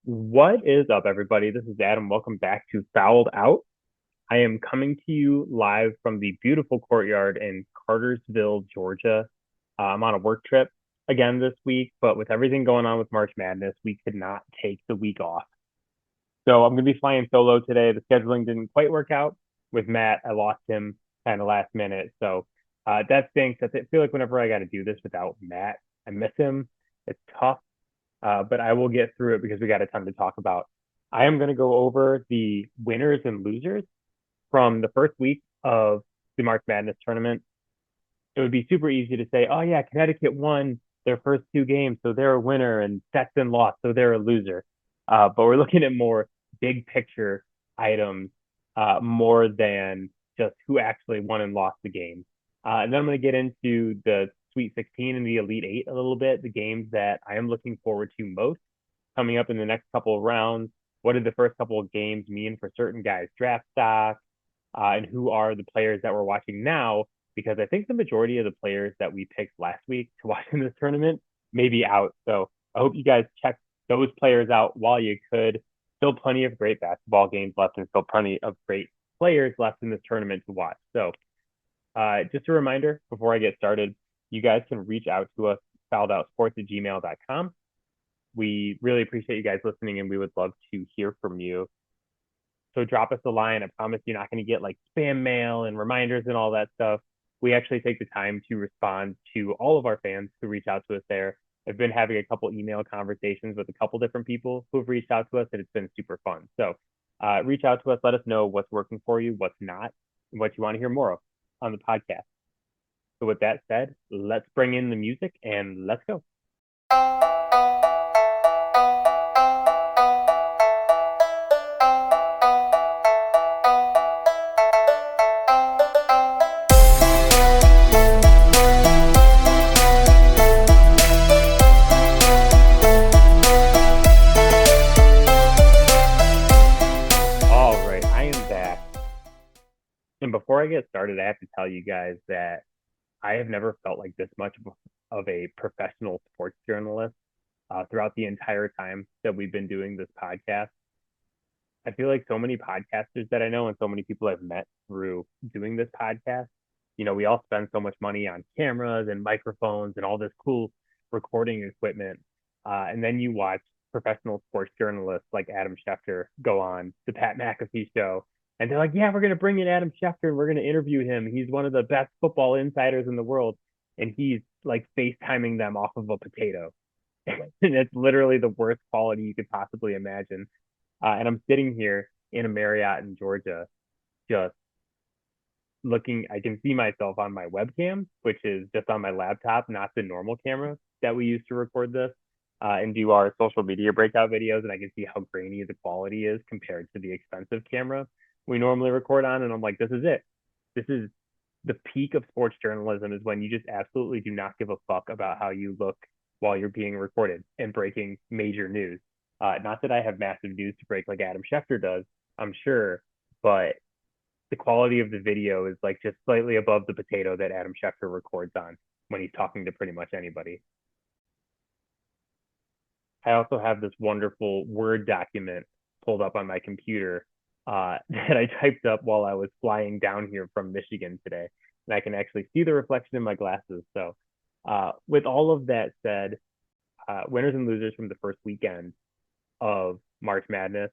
What is up, everybody? This is Adam. Welcome back to Fouled Out. I am coming to you live from the beautiful courtyard in Cartersville, Georgia. I'm on a work trip again this week, but with everything going on with March Madness, we could not take the week off. So I'm going to be flying solo today. The scheduling didn't quite work out with Matt. I lost him kind of last minute. So that stinks. I feel like whenever I got to do this without Matt, I miss him. It's tough, but I will get through it because we got a ton to talk about. I am going to go over the winners and losers from the first week of the March Madness tournament. It would be super easy to say, oh, yeah, Connecticut won their first two games, so they're a winner, and Stetson lost, so they're a loser. But we're looking at more big picture items more than just who actually won and lost the game. And then I'm going to get into the Sweet 16 and the Elite Eight a little bit, the games that I am looking forward to most coming up in the next couple of rounds. What did the first couple of games mean for certain guys' draft stock? And who are the players that we're watching now? Because I think the majority of the players that we picked last week to watch in this tournament may be out. So I hope you guys check those players out while you could. Still plenty of great basketball games left and still plenty of great players left in this tournament to watch. So just a reminder before I get started, you guys can reach out to us, fouledoutsports@gmail.com. We really appreciate you guys listening and we would love to hear from you. So drop us a line. I promise you're not going to get like spam mail and reminders and all that stuff. We actually take the time to respond to all of our fans who reach out to us there. I've been having a couple email conversations with a couple different people who have reached out to us, and it's been super fun. So reach out to us. Let us know what's working for you, what's not, and what you want to hear more of on the podcast. So with that said, let's bring in the music and let's go. All right, I am back. And before I get started, I have to tell you guys that I have never felt like this much of a professional sports journalist throughout the entire time that we've been doing this podcast. I feel like so many podcasters that I know and so many people I've met through doing this podcast, we all spend so much money on cameras and microphones and all this cool recording equipment. And then you watch professional sports journalists like Adam Schefter go on the Pat McAfee show. And they're like, yeah, we're going to bring in Adam Schefter and we're going to interview him. He's one of the best football insiders in the world. And he's like FaceTiming them off of a potato. And it's literally the worst quality you could possibly imagine. And I'm sitting here in a Marriott in Georgia, just looking. I can see myself on my webcam, which is just on my laptop, not the normal camera that we use to record this and do our social media breakout videos. And I can see how grainy the quality is compared to the expensive camera we normally record on. And I'm like, this is it. This is the peak of sports journalism, is when you just absolutely do not give a fuck about how you look while you're being recorded and breaking major news. Not that I have massive news to break like Adam Schefter does, I'm sure, but the quality of the video is like just slightly above the potato that Adam Schefter records on when he's talking to pretty much anybody. I also have this wonderful Word document pulled up on my computer that I typed up while I was flying down here from Michigan today. And I can actually see the reflection in my glasses. So, with all of that said, winners and losers from the first weekend of March Madness.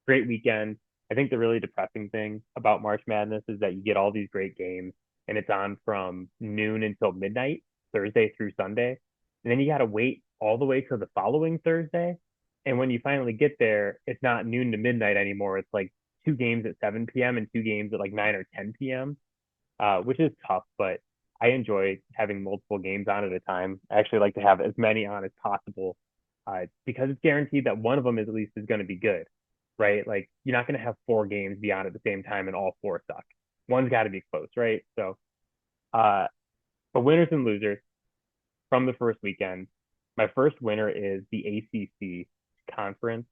Great weekend. I think the really depressing thing about March Madness is that you get all these great games and it's on from noon until midnight, Thursday through Sunday. And then you got to wait all the way till the following Thursday. And when you finally get there, it's not noon to midnight anymore. It's like two games at 7 p.m. and two games at like 9 or 10 p.m., which is tough, but I enjoy having multiple games on at a time. I actually like to have as many on as possible because it's guaranteed that one of them at least is going to be good, right? Like you're not going to have four games be on at the same time and all four suck. One's got to be close, right? So, uh, but winners and losers from the first weekend. My first winner is the ACC conference.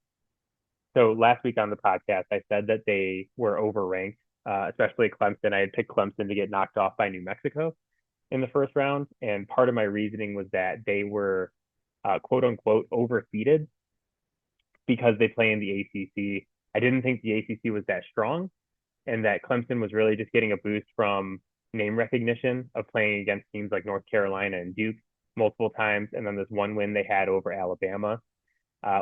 So last week on the podcast, I said that they were overranked, especially Clemson. I had picked Clemson to get knocked off by New Mexico in the first round. And part of my reasoning was that they were quote unquote overseeded. because they play in the ACC. I didn't think the ACC was that strong, and that Clemson was really just getting a boost from name recognition of playing against teams like North Carolina and Duke multiple times, and then this one win they had over Alabama.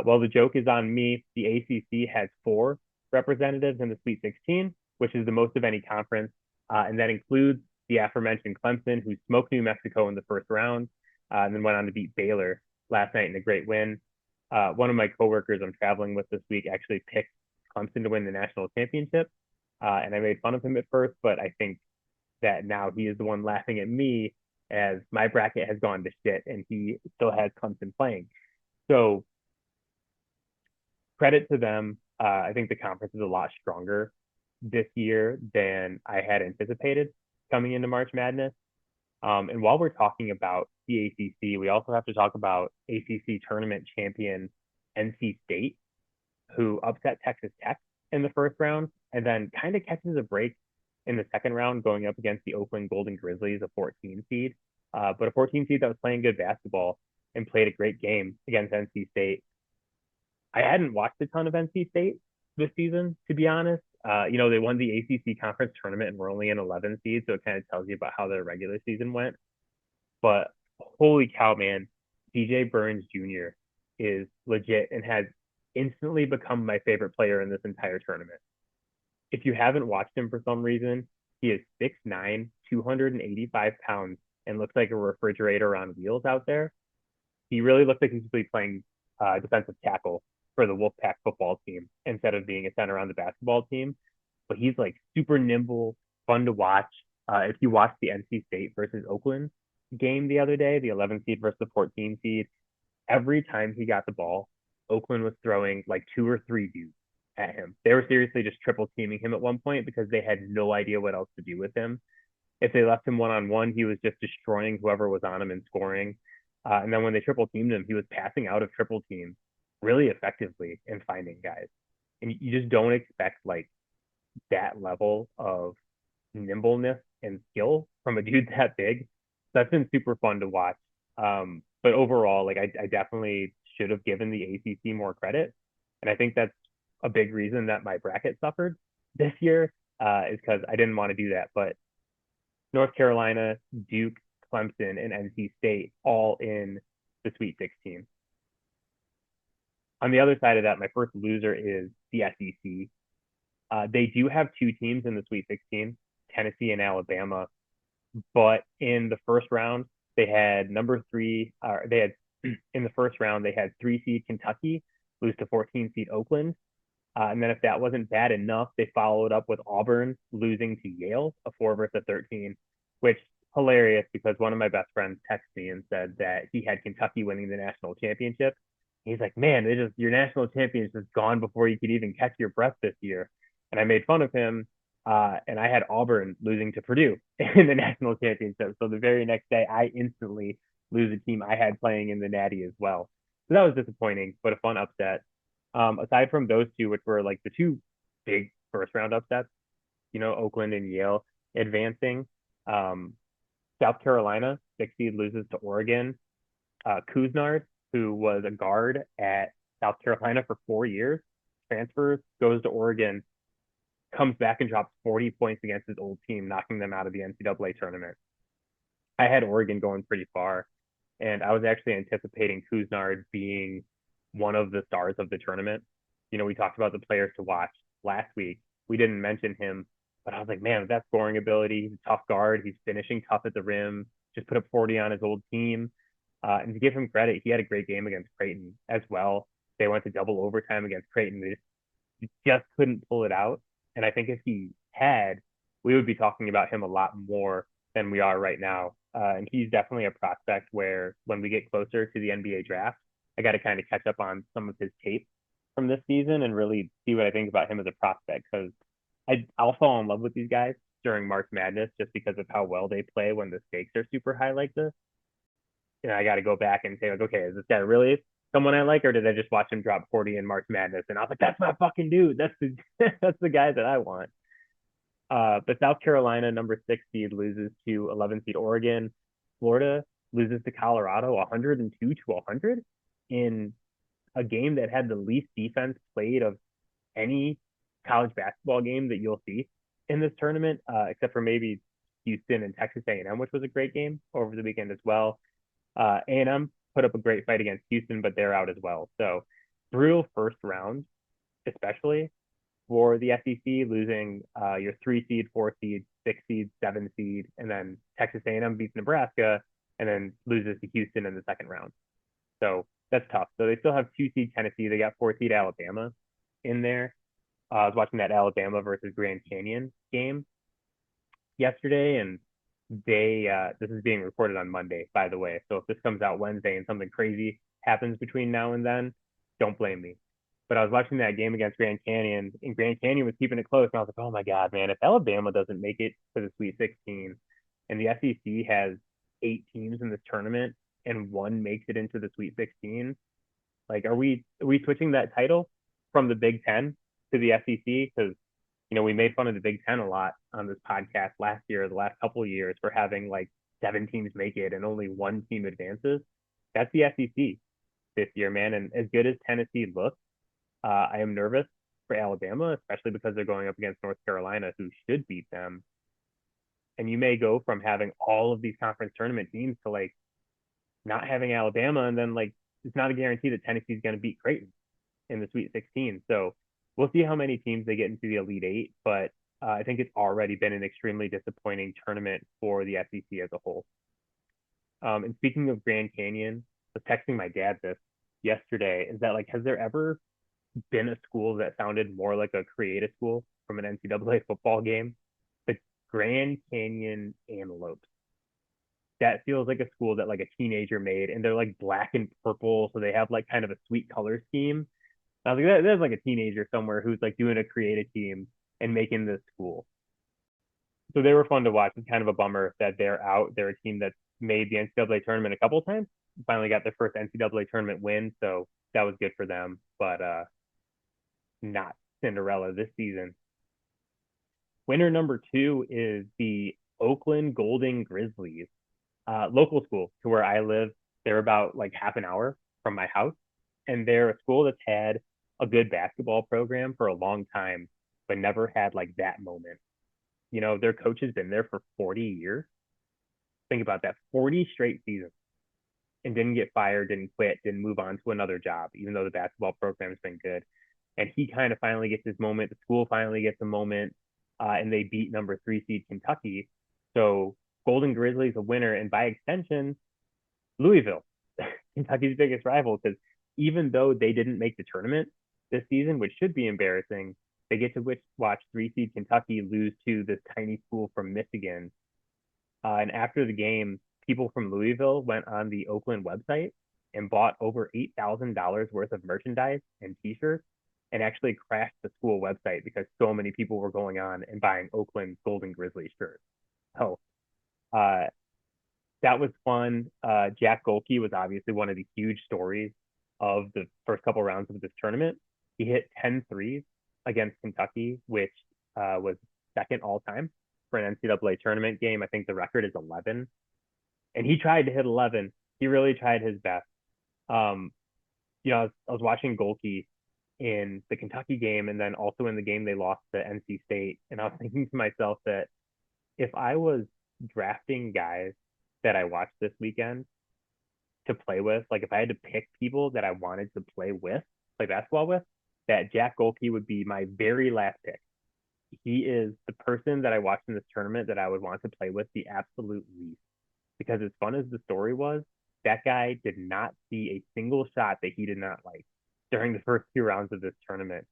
Well, the joke is on me. The ACC has four representatives in the Sweet 16, which is the most of any conference, and that includes the aforementioned Clemson, who smoked New Mexico in the first round, and then went on to beat Baylor last night in a great win. One of my coworkers I'm traveling with this week actually picked Clemson to win the national championship, and I made fun of him at first, but I think that now he is the one laughing at me as my bracket has gone to shit and he still has Clemson playing. So credit to them. I think the conference is a lot stronger this year than I had anticipated coming into March Madness. And while we're talking about the ACC, we also have to talk about ACC tournament champion NC State, who upset Texas Tech in the first round and then kind of catches a break in the second round going up against the Oakland Golden Grizzlies, a 14 seed. But a 14 seed that was playing good basketball and played a great game against NC State. I hadn't watched a ton of NC State this season, to be honest. They won the ACC conference tournament and were only an 11 seed, so it kind of tells you about how their regular season went. But holy cow, man, DJ Burns Jr. is legit and has instantly become my favorite player in this entire tournament. If you haven't watched him for some reason, he is 6'9", 285 pounds, and looks like a refrigerator on wheels out there. He really looks like he's be playing defensive tackle for the Wolfpack football team instead of being a center on the basketball team. But he's like super nimble, fun to watch. If you watch the NC State versus Oakland game the other day, the 11 seed versus the 14 seed, every time he got the ball, Oakland was throwing like two or three dudes at him. They were seriously just triple teaming him at one point because they had no idea what else to do with him. If they left him one on one, he was just destroying whoever was on him and scoring. And then when they triple teamed him, he was passing out of triple teams really effectively and finding guys. And you just don't expect like that level of nimbleness and skill from a dude that big. So that's been super fun to watch. But overall, like I definitely should have given the ACC more credit, and I think that's a big reason that my bracket suffered this year is because I didn't want to do that. But North Carolina, Duke, Clemson, and NC State all in the Sweet 16. On the other side of that, my first loser is the SEC. They do have two teams in the Sweet 16, Tennessee and Alabama. But in the first round, they had in the first round, they had 3 seed Kentucky lose to 14 seed Oakland. And then if that wasn't bad enough, they followed up with Auburn losing to Yale, a 4 versus 13, which hilarious because one of my best friends texted me and said that he had Kentucky winning the national championship. He's like, man, your national championship is gone before you could even catch your breath this year. And I made fun of him. And I had Auburn losing to Purdue in the national championship. So the very next day, I instantly lose a team I had playing in the Natty as well. So that was disappointing, but a fun upset. Aside from those two, which were like the two big first round upsets, Oakland and Yale advancing. South Carolina, 6 seed loses to Oregon. Kuznard, who was a guard at South Carolina for 4 years, transfers, goes to Oregon, comes back and drops 40 points against his old team, knocking them out of the NCAA tournament. I had Oregon going pretty far, and I was actually anticipating Kuznard being one of the stars of the tournament. We talked about the players to watch last week. We didn't mention him, but I was like, man, with that scoring ability, he's a tough guard. He's finishing tough at the rim, just put up 40 on his old team. And to give him credit, he had a great game against Creighton as well. They went to double overtime against Creighton. They just couldn't pull it out. And I think if he had, we would be talking about him a lot more than we are right now. And he's definitely a prospect where when we get closer to the NBA draft, I got to kind of catch up on some of his tape from this season and really see what I think about him as a prospect. Because I'll fall in love with these guys during March Madness just because of how well they play when the stakes are super high like this. And I got to go back and say, like, okay, is this guy really someone I like, or did I just watch him drop 40 in March Madness? And I was like, that's my fucking dude. That's the that's the guy that I want. But South Carolina, number 6 seed, loses to 11 seed Oregon. Florida loses to Colorado 102 to 100 in a game that had the least defense played of any college basketball game that you'll see in this tournament, except for maybe Houston and Texas A&M, which was a great game over the weekend as well. A&M put up a great fight against Houston, but they're out as well. So brutal first round, especially for the SEC, losing your 3 seed, 4 seed, 6 seed, 7 seed, and then Texas A&M beats Nebraska, and then loses to Houston in the second round. So that's tough. So they still have 2 seed Tennessee. They got 4 seed Alabama in there. I was watching that Alabama versus Grand Canyon game yesterday, and this is being recorded on Monday, by the way. So if this comes out Wednesday and something crazy happens between now and then, don't blame me. But I was watching that game against Grand Canyon, and Grand Canyon was keeping it close. And I was like, oh my God, man, if Alabama doesn't make it to the Sweet 16 and the SEC has 8 teams in this tournament and one makes it into the Sweet 16, like, are we switching that title from the Big Ten to the SEC? Because we made fun of the Big Ten a lot on this podcast last year, the last couple of years, for having like 7 teams make it and only one team advances. That's the SEC this year, man. And as good as Tennessee looks, I am nervous for Alabama, especially because they're going up against North Carolina, who should beat them. And you may go from having all of these conference tournament teams to like not having Alabama, and then like it's not a guarantee that Tennessee's going to beat Creighton in the Sweet 16. So we'll see how many teams they get into the Elite Eight, but I think it's already been an extremely disappointing tournament for the SEC as a whole. And speaking of Grand Canyon, I was texting my dad this yesterday. Is that like, has there ever been a school that sounded more like a creative school from an NCAA football game? The Grand Canyon Antelopes. That feels like a school that like a teenager made, and they're like black and purple, so they have like kind of a sweet color scheme. I was like, there's like a teenager somewhere who's like doing a creative team and making this school. So they were fun to watch. It's kind of a bummer that they're out. They're a team that's made the NCAA tournament a couple of times. Finally got their first NCAA tournament win, so that was good for them. But not Cinderella this season. Winner number 2 is the Oakland Golden Grizzlies, local school to where I live. They're about like half an hour from my house, and they're a school that's had a good basketball program for a long time, but never had like that moment. Their coach has been there for 40 years. Think about that, 40 straight seasons, and didn't get fired, didn't quit, didn't move on to another job, even though the basketball program's been good. And he kind of finally gets his moment. The school finally gets a moment, and they beat number 3 seed Kentucky. So Golden Grizzlies a winner, and by extension, Louisville, Kentucky's biggest rival, because even though they didn't make the tournament this season, which should be embarrassing, they get to watch 3 seed Kentucky lose to this tiny school from Michigan. And after the game, people from Louisville went on the Oakland website and bought over $8,000 worth of merchandise and T-shirts, and actually crashed the school website because so many people were going on and buying Oakland Golden Grizzlies shirts. So uh, that was fun. Jack Golke was obviously one of the huge stories of the first couple rounds of this tournament. He hit 10 threes against Kentucky, which was second all time for an NCAA tournament game. I think the record is 11. And he tried to hit 11. He really tried his best. I was watching Golke in the Kentucky game, and then also in the game they lost to NC State. And I was thinking to myself that if I was drafting guys that I watched this weekend to play with, like if I had to pick people that I wanted to play basketball with, that Jack Golke would be my very last pick. He is the person that I watched in this tournament that I would want to play with the absolute least. Because as fun as the story was, that guy did not see a single shot that he did not like during the first 2 rounds of this tournament.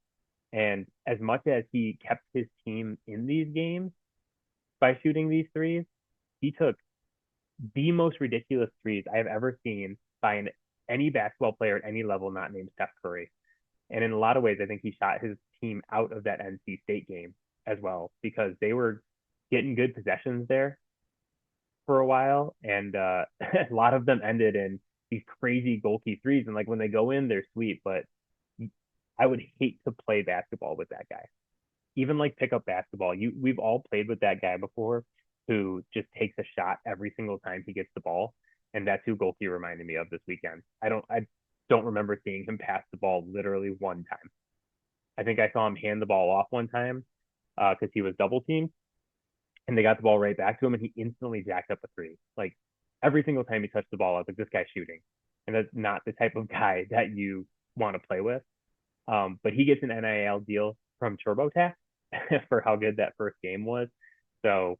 And as much as he kept his team in these games by shooting these threes, he took the most ridiculous threes I have ever seen by any basketball player at any level not named Steph Curry. And in a lot of ways, I think he shot his team out of that NC State game as well, because they were getting good possessions there for a while, and a lot of them ended in these crazy Golke threes. And like when they go in, they're sweet, but I would hate to play basketball with that guy. Even like pickup basketball, we've all played with that guy before, who just takes a shot every single time he gets the ball, and that's who Golke reminded me of this weekend. I don't don't remember seeing him pass the ball literally one time. I think I saw him hand the ball off one time because he was double teamed, and they got the ball right back to him, and he instantly jacked up a three. Like every single time he touched the ball, I was like, this guy's shooting, and that's not the type of guy that you want to play with. But he gets an NIL deal from TurboTax for how good that first game was. So,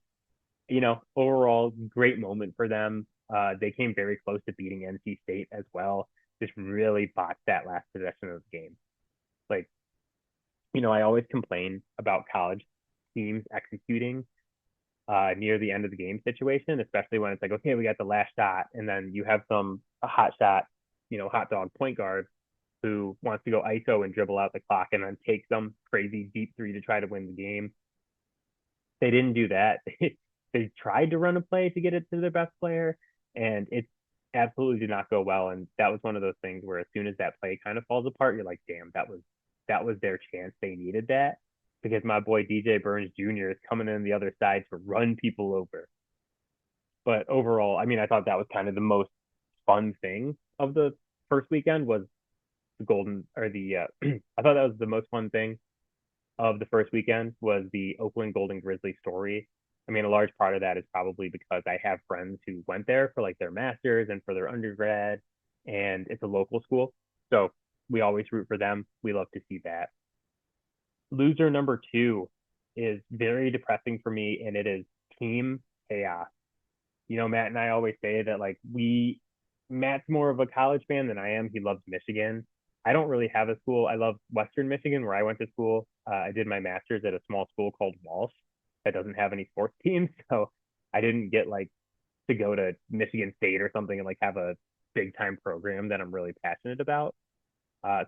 overall, great moment for them. They came very close to beating NC State as well. Just really botched that last possession of the game. Like, I always complain about college teams executing near the end of the game situation, especially when it's like, okay, we got the last shot, and then you have a hot shot, hot dog point guard who wants to go ISO and dribble out the clock and then take some crazy deep three to try to win the game. They didn't do that. They tried to run a play to get it to their best player, and it absolutely did not go well. And that was one of those things where as soon as that play kind of falls apart, you're like, damn, that was their chance. They needed that because my boy DJ Burns Jr. is coming in the other side to run people over. But overall, I mean, I thought that was kind of the most fun thing of the first weekend was the golden or the I thought that was the most fun thing of the first weekend was the Oakland Golden Grizzlies story. I mean, a large part of that is probably because I have friends who went there for like their masters and for their undergrad, and it's a local school. So we always root for them. We love to see that. Loser number two is very depressing for me, and it is team chaos. Matt and I always say that like Matt's more of a college fan than I am. He loves Michigan. I don't really have a school. I love Western Michigan where I went to school. I did my master's at a small school called Walsh that doesn't have any sports teams. So I didn't get like to go to Michigan State or something and like have a big time program that I'm really passionate about.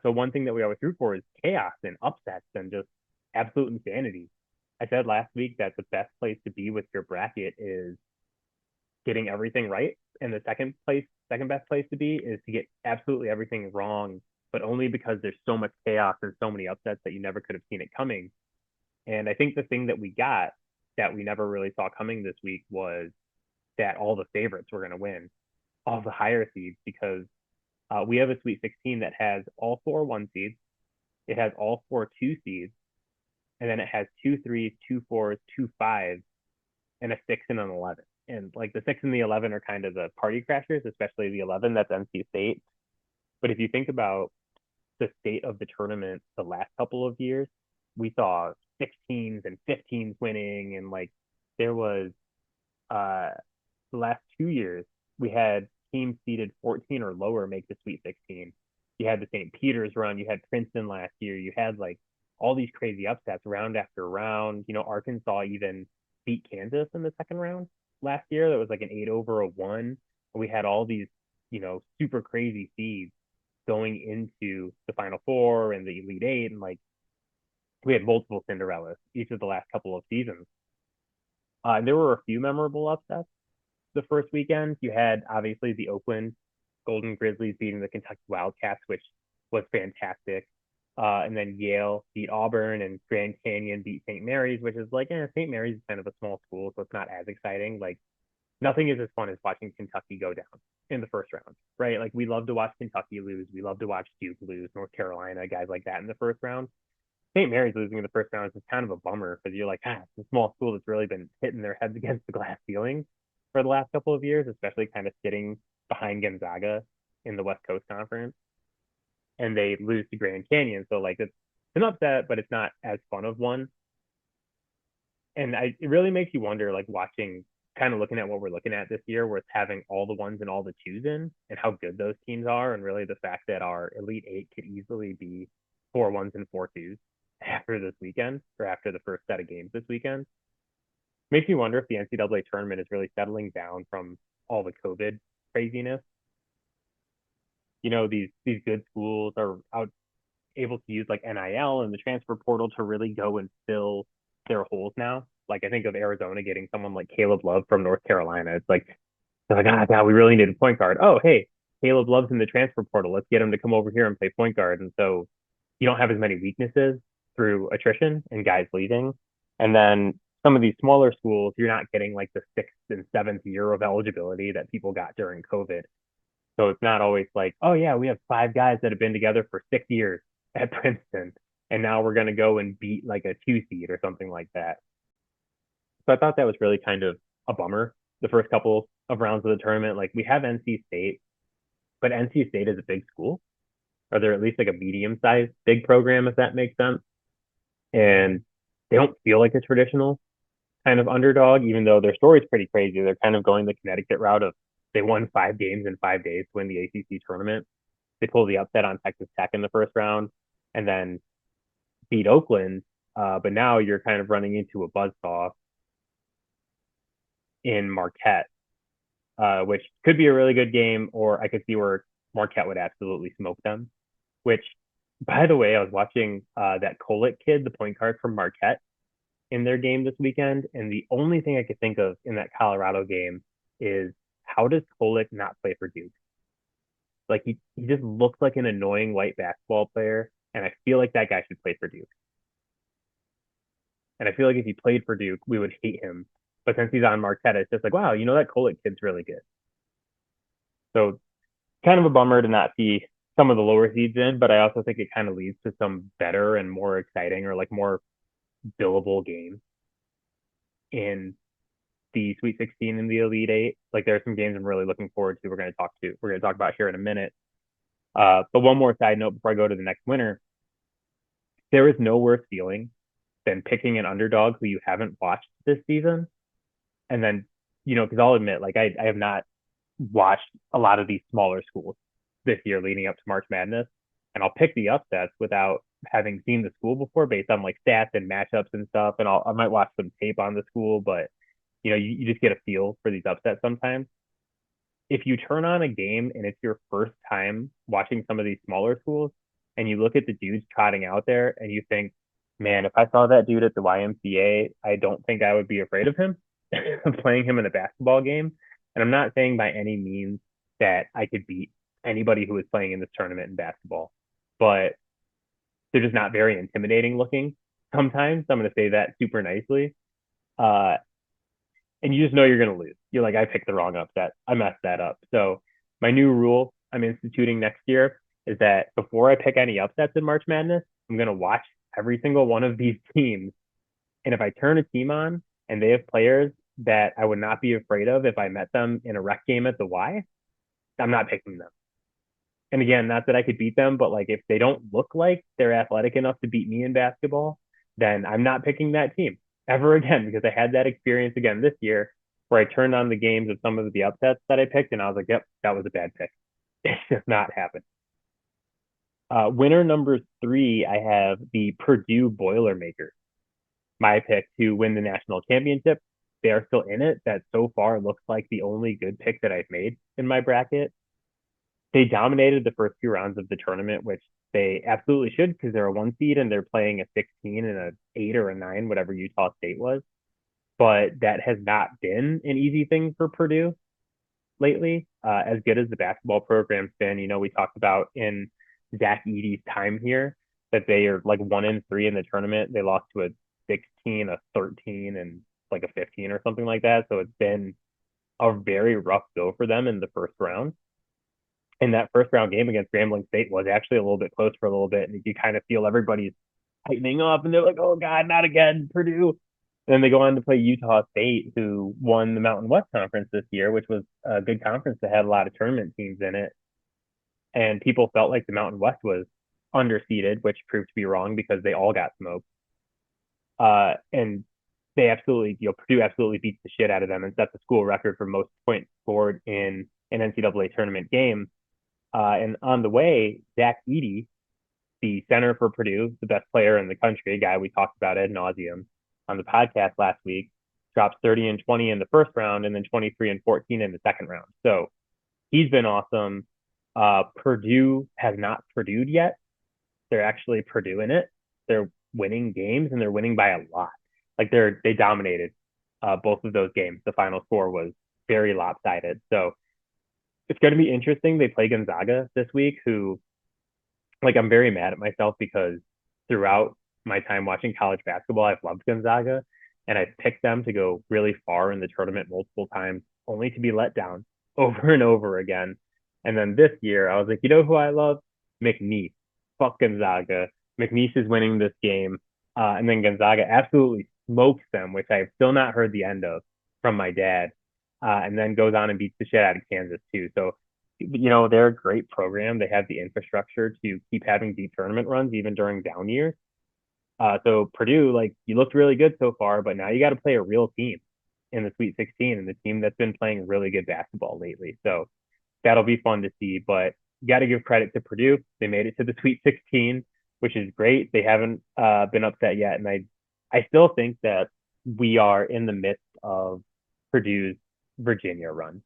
So one thing that we always root for is chaos and upsets and just absolute insanity. I said last week that the best place to be with your bracket is getting everything right. And the second best place to be is to get absolutely everything wrong, but only because there's so much chaos and so many upsets that you never could have seen it coming. And I think the thing that we got that we never really saw coming this week was that all the favorites were going to win, all the higher seeds, because we have a Sweet 16 that has all four one seeds, it has all four two seeds, and then it has two threes, two fours, two fives, and a six and an 11. And like the six and the 11 are kind of the party crashers, especially the 11 that's NC State. But if you think about the state of the tournament the last couple of years, we saw 16s and 15s winning, and like there was uh the last 2 years we had teams seeded 14 or lower make the Sweet 16. You had the St. Peter's run, you had Princeton last year, you had like all these crazy upsets round after round. Arkansas even beat Kansas in the second round last year. That was like an 8-1. We had all these, super crazy seeds going into the Final Four and the Elite Eight, and like we had multiple Cinderellas each of the last couple of seasons. And there were a few memorable upsets the first weekend. You had obviously the Oakland Golden Grizzlies beating the Kentucky Wildcats, which was fantastic. And then Yale beat Auburn, and Grand Canyon beat St. Mary's, which is like, St. Mary's is kind of a small school, so it's not as exciting. Like, nothing is as fun as watching Kentucky go down in the first round, right? Like, we love to watch Kentucky lose. We love to watch Duke lose, North Carolina, guys like that in the first round. St. Mary's losing in the first round is just kind of a bummer because you're like, it's a small school that's really been hitting their heads against the glass ceiling for the last couple of years, especially kind of sitting behind Gonzaga in the West Coast Conference. And they lose to Grand Canyon. So like it's an upset, but it's not as fun of one. And it really makes you wonder, like watching, kind of looking at what we're looking at this year, where it's having all the ones and all the twos in, and how good those teams are, and really the fact that our Elite Eight could easily be 4 1s and 4 2s after this weekend, or after the first set of games this weekend. Makes me wonder if the NCAA tournament is really settling down from all the COVID craziness. These good schools are out able to use like NIL and the transfer portal to really go and fill their holes now. Like I think of Arizona getting someone like Caleb Love from North Carolina. It's like they're like, God, we really need a point guard. Oh, hey, Caleb Love's in the transfer portal. Let's get him to come over here and play point guard. And so you don't have as many weaknesses through attrition and guys leaving. And then some of these smaller schools, you're not getting like the sixth and seventh year of eligibility that people got during COVID. So it's not always like, oh yeah, we have five guys that have been together for 6 years at Princeton, and now we're gonna go and beat like a two seed or something like that. So I thought that was really kind of a bummer. The first couple of rounds of the tournament, like we have NC State, but NC State is a big school, or they're at least like a medium-sized big program, if that makes sense. And they don't feel like a traditional kind of underdog, even though their story is pretty crazy. They're kind of going the Connecticut route of they won 5 games in 5 days to win the ACC tournament. They pulled the upset on Texas Tech in the first round and then beat Oakland. But now you're kind of running into a buzzsaw in Marquette, which could be a really good game, or I could see where Marquette would absolutely smoke them. Which, by the way, I was watching that Kolick kid, the point guard from Marquette, in their game this weekend, and the only thing I could think of in that Colorado game is how does Kolick not play for Duke? Like he just looks like an annoying white basketball player, and I feel like that guy should play for Duke. And I feel like if he played for Duke, we would hate him. But since he's on Marquette, it's just like, wow, that Kolick kid's really good. So kind of a bummer to not see some of the lower seeds in, but I also think it kind of leads to some better and more exciting or like more billable games in the Sweet 16 and the Elite Eight. Like there are some games I'm really looking forward to. We're going to talk about here in a minute. But one more side note before I go to the next winner, there is no worse feeling than picking an underdog who you haven't watched this season, and then because I'll admit, like I have not watched a lot of these smaller schools this year leading up to March Madness, and I'll pick the upsets without having seen the school before based on like stats and matchups and stuff, and I might watch some tape on the school, but you just get a feel for these upsets sometimes. If you turn on a game and it's your first time watching some of these smaller schools and you look at the dudes trotting out there and you think, man, if I saw that dude at the YMCA, I don't think I would be afraid of him playing him in a basketball game. And I'm not saying by any means that I could beat anybody who is playing in this tournament in basketball, but they're just not very intimidating looking sometimes. I'm going to say that super nicely. Uh, and you just know you're going to lose. You're like, I picked the wrong upset. I messed that up. So my new rule I'm instituting next year is that before I pick any upsets in March Madness, I'm going to watch every single one of these teams. And if I turn a team on and they have players that I would not be afraid of if I met them in a rec game at the Y, I'm not picking them. And again, not that I could beat them, but like if they don't look like they're athletic enough to beat me in basketball, then I'm not picking that team ever again because I had that experience again this year where I turned on the games of some of the upsets that I picked and I was like, yep, that was a bad pick. It's just not happened. Winner number three, I have the Purdue Boilermakers, my pick to win the national championship. They are still in it. That so far looks like the only good pick that I've made in my bracket. They dominated the first two rounds of the tournament, which they absolutely should because they're a one seed and they're playing a 16 and a 8 or a 9, whatever Utah State was. But that has not been an easy thing for Purdue lately. As good as the basketball program's been, we talked about in Zach Edey's time here that they are like 1-3 in the tournament. They lost to a 16, a 13, and like a 15 or something like that. So it's been a very rough go for them in the first round. And that first round game against Grambling State was actually a little bit close for a little bit. And you kind of feel everybody's tightening up and they're like, oh God, not again, Purdue. And then they go on to play Utah State, who won the Mountain West Conference this year, which was a good conference that had a lot of tournament teams in it. And people felt like the Mountain West was underseeded, which proved to be wrong because they all got smoked. And they absolutely, Purdue absolutely beats the shit out of them and set the school record for most points scored in an NCAA tournament game. And on the way, Zach Edey, the center for Purdue, the best player in the country, a guy we talked about ad nauseum on the podcast last week, drops 30 and 20 in the first round and then 23 and 14 in the second round. So he's been awesome. Purdue has not Purdue'd yet. They're actually Purdue in it. They're winning games and they're winning by a lot. Like they dominated both of those games. The final score was very lopsided. So it's going to be interesting. They play Gonzaga this week, who, like, I'm very mad at myself because throughout my time watching college basketball, I've loved Gonzaga and I've picked them to go really far in the tournament multiple times, only to be let down over and over again. And then this year, I was like, you know who I love? McNeese. Fuck Gonzaga. McNeese is winning this game. And then Gonzaga absolutely smokes them, which I have still not heard the end of from my dad. And then goes on and beats the shit out of Kansas too. So, they're a great program. They have the infrastructure to keep having deep tournament runs even during down years. So Purdue, like you looked really good so far, but now you got to play a real team in the Sweet 16 and the team that's been playing really good basketball lately. So that'll be fun to see. But you got to give credit to Purdue. They made it to the Sweet 16, which is great. They haven't been upset yet, and I still think that we are in the midst of Purdue's Virginia run.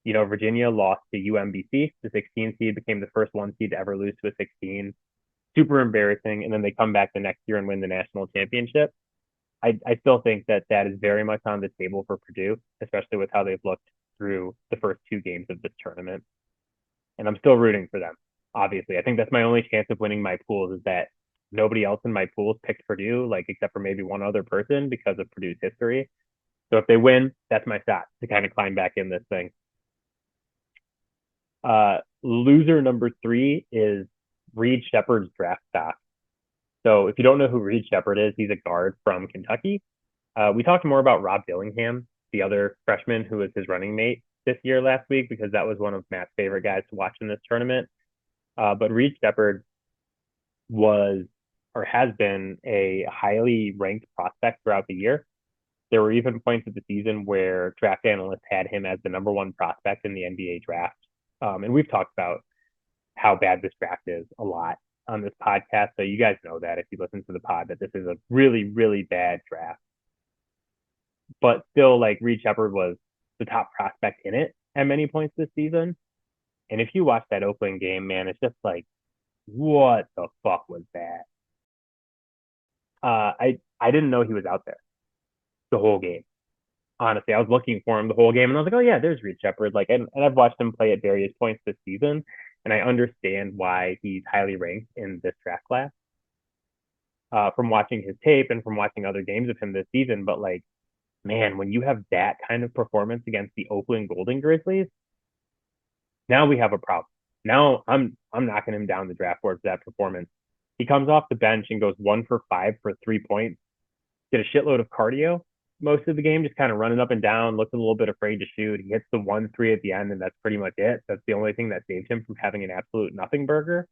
Virginia lost to UMBC. The 16 seed became the first one seed to ever lose to a 16. Super embarrassing. And then they come back the next year and win the national championship. I still think that that is very much on the table for Purdue, especially with how they've looked through the first two games of this tournament. And I'm still rooting for them. Obviously, I think that's my only chance of winning my pools is that nobody else in my pools picked Purdue, like except for maybe one other person because of Purdue's history. So if they win, that's my shot to kind of climb back in this thing. Loser number 3 is Reed Sheppard's draft stock. So if you don't know who Reed Sheppard is, he's a guard from Kentucky. We talked more about Rob Dillingham, the other freshman who was his running mate this year last week, because that was one of Matt's favorite guys to watch in this tournament. But Reed Sheppard was or has been a highly ranked prospect throughout the year. There were even points of the season where draft analysts had him as the number 1 prospect in the NBA draft. And we've talked about how bad this draft is a lot on this podcast. So you guys know that if you listen to the pod, that this is a really, really bad draft. But still, like Reed Sheppard was the top prospect in it at many points this season. And if you watch that Oakland game, man, it's just like, what the fuck was that? I didn't know he was out there the whole game. Honestly, I was looking for him the whole game, and I was like, oh yeah, there's Reed Sheppard. Like, and I've watched him play at various points this season, and I understand why he's highly ranked in this draft class. From watching his tape and from watching other games of him this season, but like, man, when you have that kind of performance against the Oakland Golden Grizzlies, now we have a problem. Now I'm knocking him down the draft board for that performance. He comes off the bench and goes 1 for 5 for 3 points. Did a shitload of cardio most of the game, just kind of running up and down, looked a little bit afraid to shoot. He hits the 1-3 at the end, and that's pretty much it. That's the only thing that saved him from having an absolute nothing burger.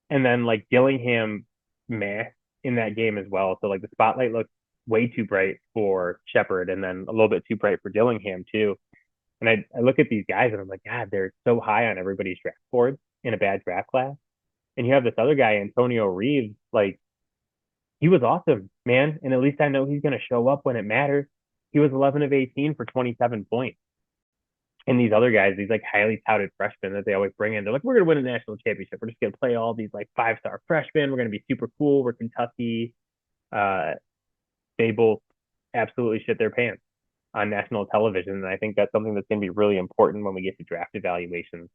And then like Dillingham, meh, in that game as well. So like the spotlight looked way too bright for Sheppard, and then a little bit too bright for Dillingham too. And I look at these guys and I'm like, God, they're so high on everybody's draft boards in a bad draft class. And you have this other guy, Antonio Reeves, like he was awesome, man. And at least I know he's going to show up when it matters. He was 11 of 18 for 27 points. And these other guys, these like highly touted freshmen that they always bring in, they're like, we're going to win a national championship. We're just going to play all these like 5-star freshmen. We're going to be super cool. We're Kentucky. Uh, they both absolutely shit their pants on national television. And I think that's something that's going to be really important when we get to draft evaluations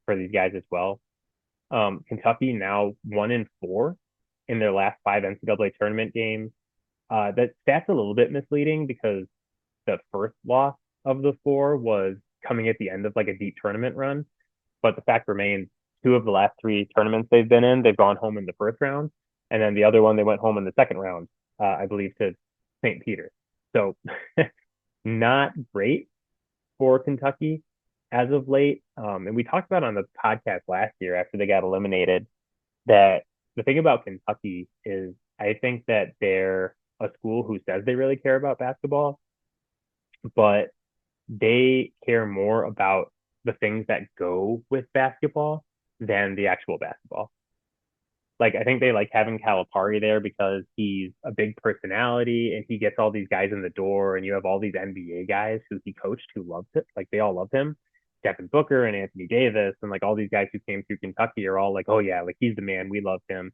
for these guys as well. Kentucky now 1-4 in their last 5 NCAA tournament games. That's a little bit misleading because the first loss of the 4 was coming at the end of like a deep tournament run. But the fact remains, 2 of the last 3 tournaments they've been in, they've gone home in the first round. And then the other one, they went home in the second round, I believe, to St. Peter. So not great for Kentucky as of late. And we talked about on the podcast last year after they got eliminated that the thing about Kentucky is I think that they're a school who says they really care about basketball, but they care more about the things that go with basketball than the actual basketball. Like I think they like having Calipari there because he's a big personality and he gets all these guys in the door, and you have all these NBA guys who he coached who loved it. Like they all loved him. Devin Booker and Anthony Davis and like all these guys who came through Kentucky are all like, oh yeah, like he's the man. We loved him.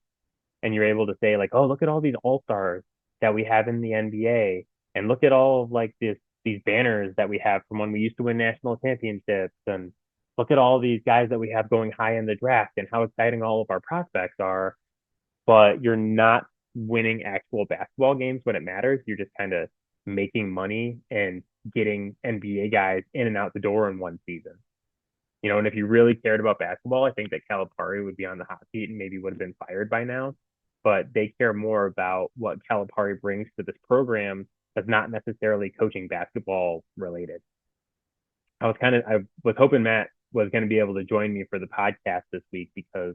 And you're able to say like, oh, look at all these all-stars that we have in the NBA, and look at all of like these banners that we have from when we used to win national championships, and look at all these guys that we have going high in the draft and how exciting all of our prospects are. But you're not winning actual basketball games when it matters. You're just kind of making money and getting NBA guys in and out the door in one season. And if you really cared about basketball, I think that Calipari would be on the hot seat and maybe would have been fired by now. But they care more about what Calipari brings to this program that's not necessarily coaching basketball related. I was hoping Matt was going to be able to join me for the podcast this week because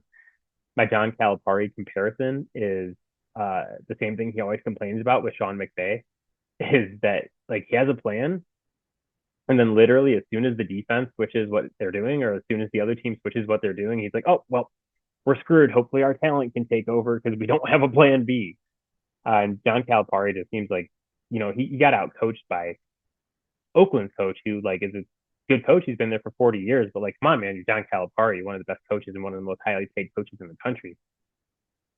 my John Calipari comparison is the same thing he always complains about with Sean McVay is that like he has a plan, and then literally as soon as the defense switches what they're doing, or as soon as the other team switches what they're doing, he's like, oh well, we're screwed. Hopefully our talent can take over because we don't have a plan B. And John Calipari just seems like, he got out coached by Oakland's coach, who like is a good coach. He's been there for 40 years, but like, come on, man, you're John Calipari, one of the best coaches and one of the most highly paid coaches in the country.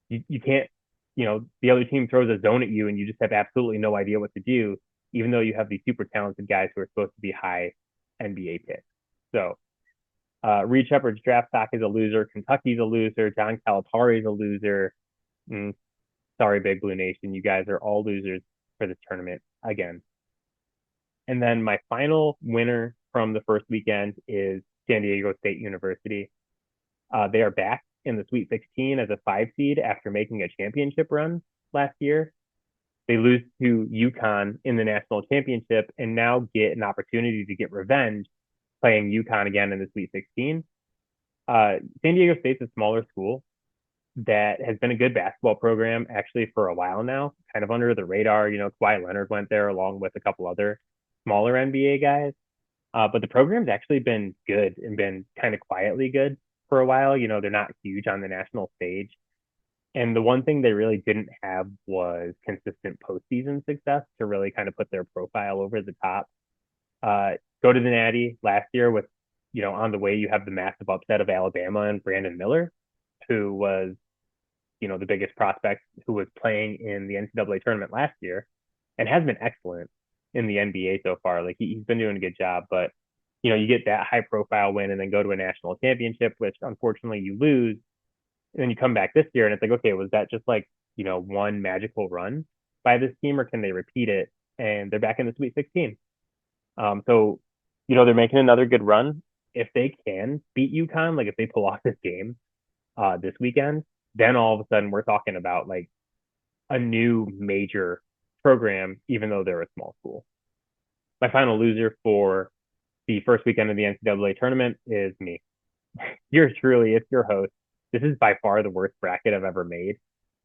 You can't, the other team throws a zone at you and you just have absolutely no idea what to do, even though you have these super talented guys who are supposed to be high NBA picks. So Reed Shepherd's draft stock is a loser. Kentucky's a loser. John Calipari's a loser. Mm, sorry, Big Blue Nation. You guys are all losers for this tournament again. And then my final winner from the first weekend is San Diego State University. They are back in the Sweet 16 as a 5 seed after making a championship run last year. They lose to UConn in the national championship and now get an opportunity to get revenge playing UConn again in the Sweet 16. San Diego State's a smaller school that has been a good basketball program actually for a while now, kind of under the radar. Kawhi Leonard went there along with a couple other smaller NBA guys. But the program's actually been good and been kind of quietly good for a while. They're not huge on the national stage. And the one thing they really didn't have was consistent postseason success to really kind of put their profile over the top. Go to the Natty last year with, on the way you have the massive upset of Alabama and Brandon Miller, who was, the biggest prospect who was playing in the NCAA tournament last year and has been excellent in the NBA so far. Like he's been doing a good job, but you get that high profile win and then go to a national championship, which unfortunately you lose. And then you come back this year and it's like, okay, was that just like, one magical run by this team, or can they repeat it? And they're back in the Sweet 16. So, they're making another good run. If they can beat UConn, like if they pull off this game this weekend, then all of a sudden we're talking about like a new major program, even though they're a small school. My final loser for the first weekend of the NCAA tournament is me. Yours truly, it's your host. This is by far the worst bracket I've ever made.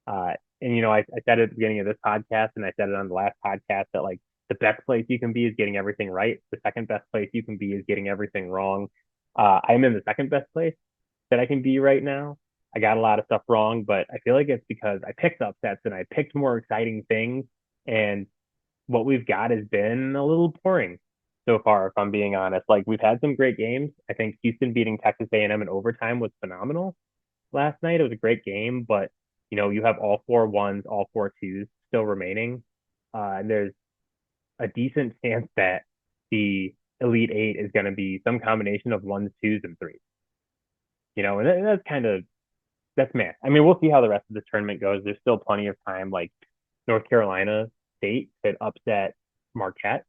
I said it at the beginning of this podcast, and I said it on the last podcast that like the best place you can be is getting everything right. The second best place you can be is getting everything wrong. I'm in the second best place that I can be right now. I got a lot of stuff wrong, but I feel like it's because I picked upsets and I picked more exciting things. And what we've got has been a little boring so far, if I'm being honest. Like we've had some great games. I think Houston beating Texas A&M in overtime was phenomenal last night. It was a great game, but you have all 4 ones, all 4 twos still remaining. And there's a decent chance that the Elite Eight is going to be some combination of ones, twos, and threes. And that's man. I mean, we'll see how the rest of this tournament goes. There's still plenty of time. Like North Carolina State could upset Marquette,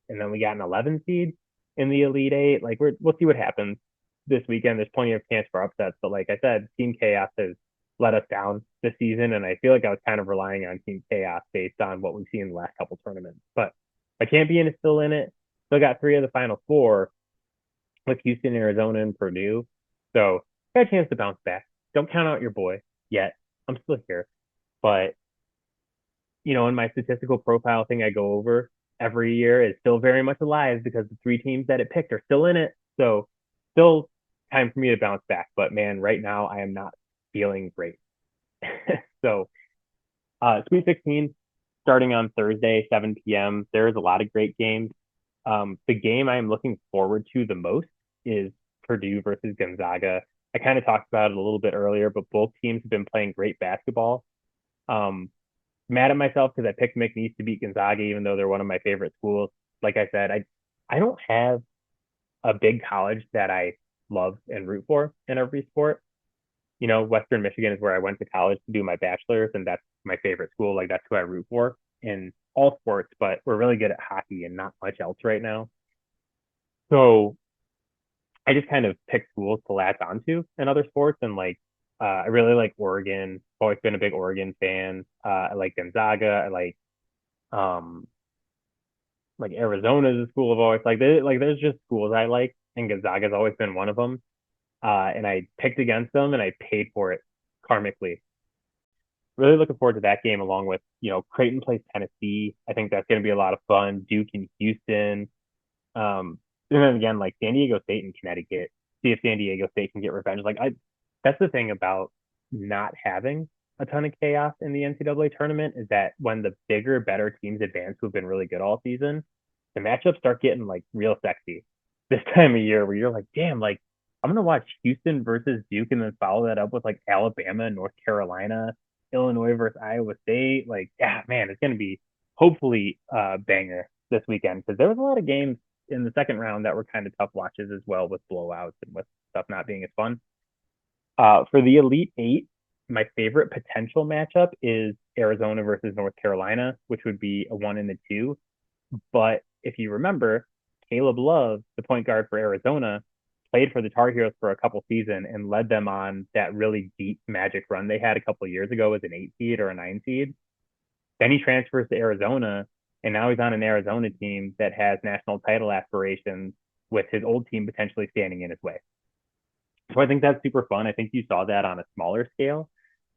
and then we got an 11 seed in the Elite Eight. Like we'll see what happens this weekend. There's plenty of chance for upsets, but like I said, Team Chaos has let us down this season, and I feel like I was kind of relying on Team Chaos based on what we've seen in the last couple tournaments. But my champion is still in it. Still got 3 of the final 4 with Houston, Arizona, and Purdue. So got a chance to bounce back. Don't count out your boy yet. I'm still here. But, in my statistical profile thing I go over every year is still very much alive because the 3 teams that it picked are still in it. So still time for me to bounce back. But man, right now I am not feeling great. So Sweet 16 starting on Thursday, 7 p.m. There's a lot of great games. The game I am looking forward to the most is Purdue versus Gonzaga. I kind of talked about it a little bit earlier, but both teams have been playing great basketball. Mad at myself because I picked McNeese to beat Gonzaga, even though they're one of my favorite schools. Like I said, I don't have a big college that I love and root for in every sport. Western Michigan is where I went to college to do my bachelor's, and that's my favorite school. Like that's who I root for in all sports, but we're really good at hockey and not much else right now. So I just kind of pick schools to latch onto in other sports, and like I really like Oregon. I've always been a big Oregon fan. I like Gonzaga. I like Arizona is a school I've always like there's just schools I like, and Gonzaga's always been one of them. And I picked against them, and I paid for it karmically. Really looking forward to that game, along with Creighton plays Tennessee. I think that's going to be a lot of fun. Duke and Houston. And then again, like San Diego State and Connecticut. See if San Diego State can get revenge. That's the thing about not having a ton of chaos in the NCAA tournament, is that when the bigger, better teams advance who've been really good all season, the matchups start getting like real sexy this time of year, where you're like, damn, like I'm gonna watch Houston versus Duke and then follow that up with like Alabama and North Carolina, Illinois versus Iowa State. Like, yeah, man, it's gonna be hopefully banger this weekend, because there was a lot of games in the second round that were kind of tough watches as well, with blowouts and with stuff not being as fun. For the Elite Eight, my favorite potential matchup is Arizona versus North Carolina, which would be a 1 and a 2. But if you remember, Caleb Love, the point guard for Arizona, played for the Tar Heels for a couple seasons and led them on that really deep Magic run they had a couple of years ago as an 8 seed or a 9 seed. Then he transfers to Arizona, and now he's on an Arizona team that has national title aspirations, with his old team potentially standing in his way. So I think that's super fun. I think you saw that on a smaller scale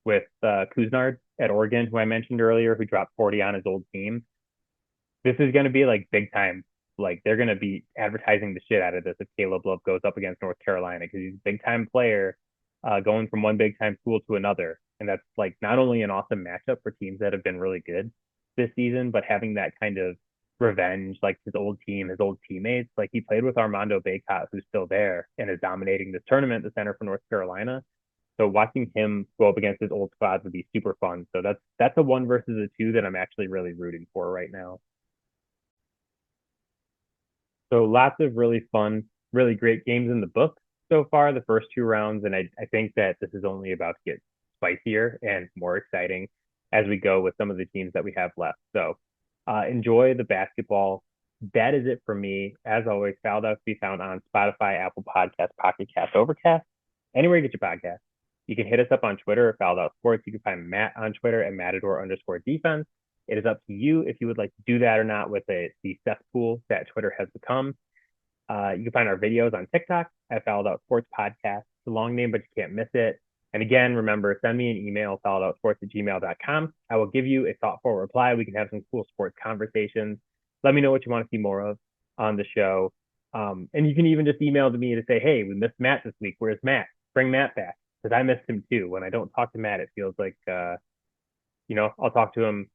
with Kuznard at Oregon, who I mentioned earlier, who dropped 40 on his old team. This is going to be like big time. Like, they're going to be advertising the shit out of this if Caleb Love goes up against North Carolina, because he's a big time player going from one big time school to another. And that's like not only an awesome matchup for teams that have been really good this season, but having that kind of revenge, like his old team, his old teammates. Like, he played with Armando Bacot, who's still there and is dominating this tournament, the center for North Carolina. So watching him go up against his old squad would be super fun. So that's a 1 versus a 2 that I'm actually really rooting for right now. So lots of really fun, really great games in the book so far, the first 2 rounds. And I think that this is only about to get spicier and more exciting as we go with some of the teams that we have left. So enjoy the basketball. That is it for me. As always, Fouled Out to be found on Spotify, Apple Podcasts, Pocket Cast, Overcast, anywhere you get your podcast. You can hit us up on Twitter at Fouled Out Sports. You can find Matt on Twitter at Matador_defense. It is up to you if you would like to do that or not with the cesspool that Twitter has become. You can find our videos on TikTok at Fouled Out Sports Podcast. It's a long name, but you can't miss it. And again, remember, send me an email, fouledOutSports@gmail.com. I will give you a thoughtful reply. We can have some cool sports conversations. Let me know what you want to see more of on the show. And you can even just email to me to say, hey, we missed Matt this week. Where's Matt? Bring Matt back, because I missed him too. When I don't talk to Matt, it feels like, I'll talk to him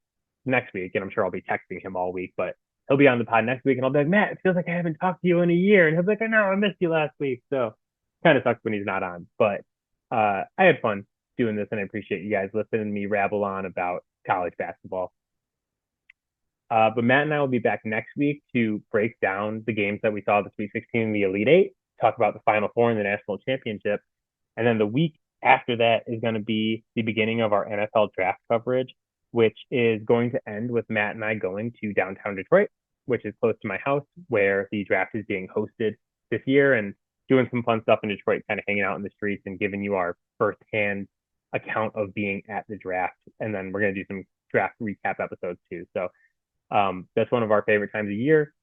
next week, and I'm sure I'll be texting him all week, but he'll be on the pod next week, and I'll be like, Matt, it feels like I haven't talked to you in a year. And he'll be like, I know, I missed you last week. So kind of sucks when he's not on. But I had fun doing this, and I appreciate you guys listening to me rabble on about college basketball. But Matt and I will be back next week to break down the games that we saw the Sweet 16 and the Elite Eight, talk about the Final Four and the national championship. And then the week after that is going to be the beginning of our NFL draft coverage, which is going to end with Matt and I going to downtown Detroit, which is close to my house, where the draft is being hosted this year, and doing some fun stuff in Detroit, kind of hanging out in the streets and giving you our firsthand account of being at the draft. And then we're going to do some draft recap episodes too. So that's one of our favorite times of year.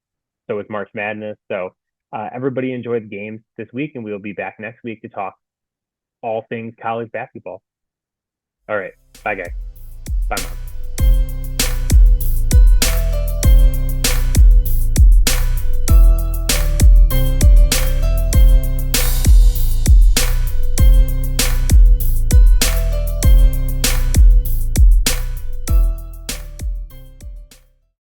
So is March Madness. So everybody enjoy the games this week, and we will be back next week to talk all things college basketball. All right. Bye, guys.